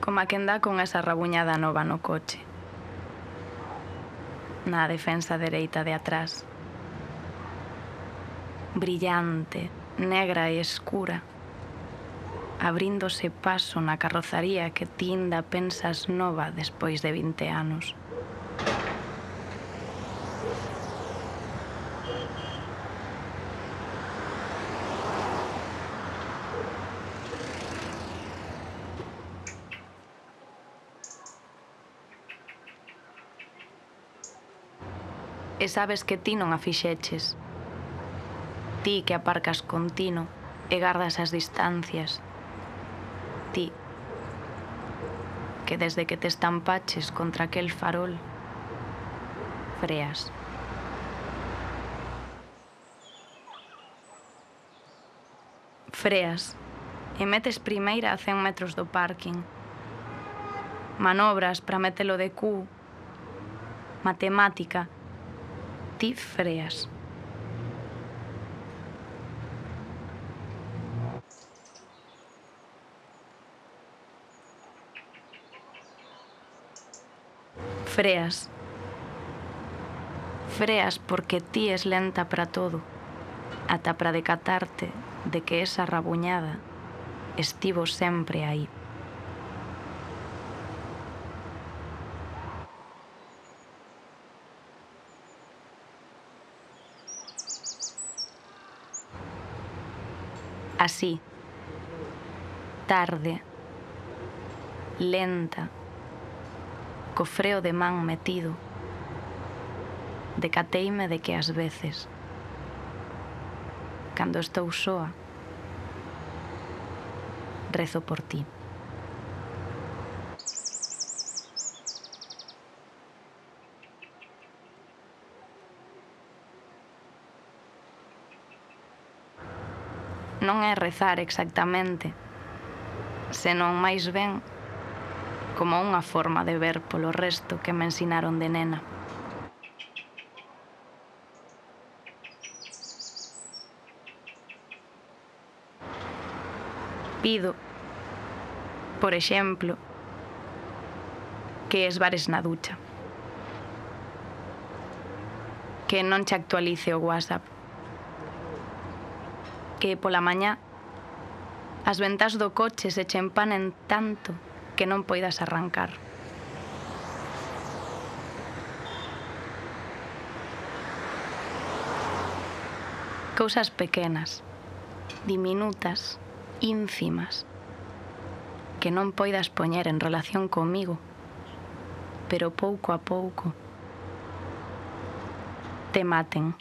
Como a quen dá con esa rabuñada nova no coche. Na defensa dereita de atrás. Brillante, negra e escura. Abríndose paso na carrozaría que ti inda pensas nova despois de 20 anos. E sabes que ti non a fixeches. Ti que aparcas continuo e gardas as distancias. Ti que desde que te estampaches contra aquel farol freas. Freas e metes primeira a 100 metros do parking. Manobras para metelo de cu. Matemática. Ti freas. Freas. Freas porque ti es lenta para todo, ata para decatarte de que esa rabuñada estivo sempre aí. Así, tarde, lenta, co freo de man metido, decateime de que ás veces, cando estou soa, rezo por ti. Non é rezar exactamente, senón máis ben como unha forma de ver polo resto que me ensinaron de nena. Pido, por exemplo, que esvares na ducha, que non che actualice o WhatsApp, que pola mañá as ventás do coche se che empanen tanto que non poidas arrancar. Cousas pequenas, diminutas, ínfimas, que non poidas poñer en relación comigo, pero pouco a pouco te maten.